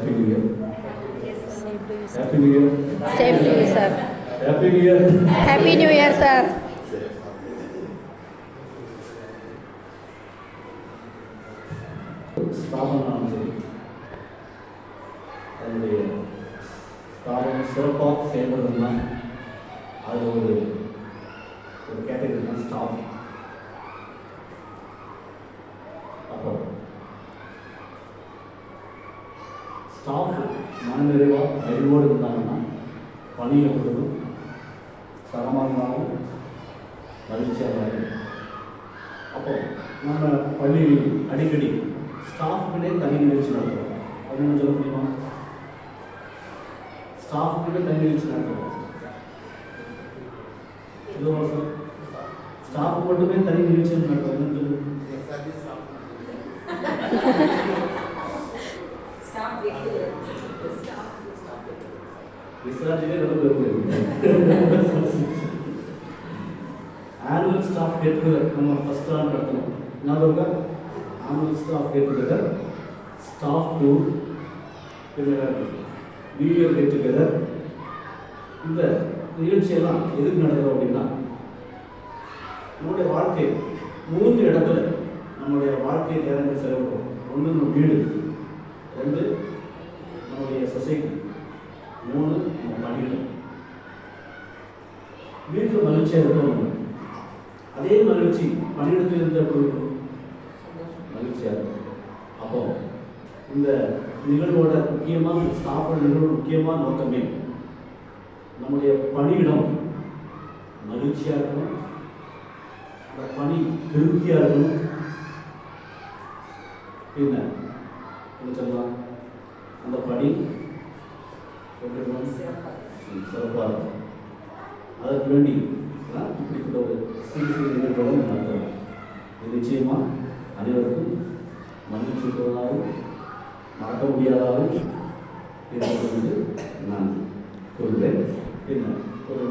Happy New Year. Same to you, sir. Happy New Year. Same to you, sir. Happy New Year. Happy New Year, sir. ஸ்தாபனம் சரி அதனுடைய ஸ்தாபனம் சிறப்பாக செயல்படுறதுனா அது ஒரு கேட்டகரி தான் ஸ்டாஃப். அப்போ ஸ்டாஃப் மனநிறைவாக அறிவோடு இருந்தாங்கன்னா பணி எப்பொழுதும் தரமாகவும் மகிழ்ச்சியாக இருக்கும். அப்போ நம்ம பள்ளியில் அடிக்கடி ஸ்டாஃப்கிட்டே தனி நிகழ்ச்சி நடத்துவோம். அப்படின்னு சொல்ல முடியுமா? ஸ்டாஃப்கிட்ட தனி நிகழ்ச்சி நடத்துவோம். சொல்லுவோம் சார், ஸ்டாஃப் மட்டுமே தனி நிகழ்ச்சி நடத்துவோம். விசாரிச்சுட்டே ஆனுவல் ஸ்டாஃப் கெட் டுகெதர் நம்ம ஃபர்ஸ்ட் ரான் நடத்தணும். ஞாபகம் annual staff get together, staff tour, new year get together. இந்த நிகழ்ச்சியெல்லாம் எதுக்கு நடக்குது அப்படின்னா நம்முடைய வாழ்க்கை 3 இடத்துல நம்முடைய வாழ்க்கை நேரங்கள் செலவிடும். 1 நம்ம வீடு, 2 நம்முடைய சொசைட்டி, 3 நம்ம பணியிடம். வீட்டில் மகிழ்ச்சியாக இருக்கணும். அதே மகிழ்ச்சி பணியிடத்தில் இருந்த மகிழ்ச்சியாக இருக்கும். அப்போ இந்த நிகழ்வோட முக்கியமாக ஸ்டாஃபோட நிகழ்வோட முக்கியமான நோக்கமே நம்முடைய பணியிடம் மகிழ்ச்சியாக இருக்கணும், அந்த பணி திருப்தியாக இருக்கணும். என்ன சொல்லலாம், அந்த பணி சிறப்பாக இருக்கும். அதற்கு வேண்டி இப்படிப்பட்ட ஒரு சிறு நிகழ்வுகளும் நடத்துகிறோம். இது நிச்சயமாக அனைவருக்கும் மகிழ்ச்சியாகவும் மறக்க முடியாதாகவும் இருக்கிறது என்று நான் சொல்கிறேன். என்ன ஒரு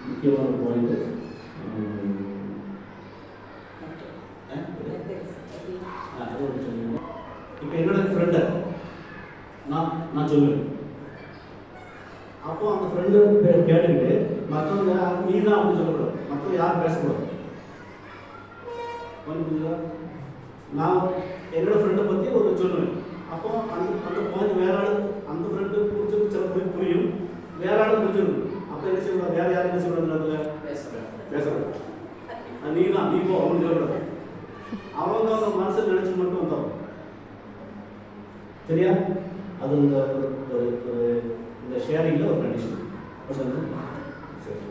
முக்கியமான பாயிண்ட், இப்போ என்னோட ஃப்ரெண்டை நான் சொல்லுவேன். அப்போ அந்த ஃப்ரெண்டு கேட்டுக்கிட்டு மற்றவங்க நீ தான் அப்படின்னு சொல்லக்கூடாது, மற்றவங்க யாரும் பேசக்கூடாது. நான் என்னோட ஃப்ரெண்டை பற்றி ஒரு சொல்லுவேன். அப்போ அந்த பாயிண்ட் வேற ஆள், அந்த ஃப்ரெண்டு புரிஞ்சு சில பேர் புரியும், வேற ஆள் புரிஞ்சிடும். அப்போ என்ன செய்யக்கூடாது, வேற யாரும் என்ன செய்யக்கூடாது, பேசக்கூடாது. நீ தான் நீ போ அப்படின்னு சொல்லக்கூடாது. அவங்க மனசில் நினைச்சு மட்டும் வந்தோம். சரியா? அது இந்த ஷேரிங்கில் ஒரு கண்டிஷன். சரி.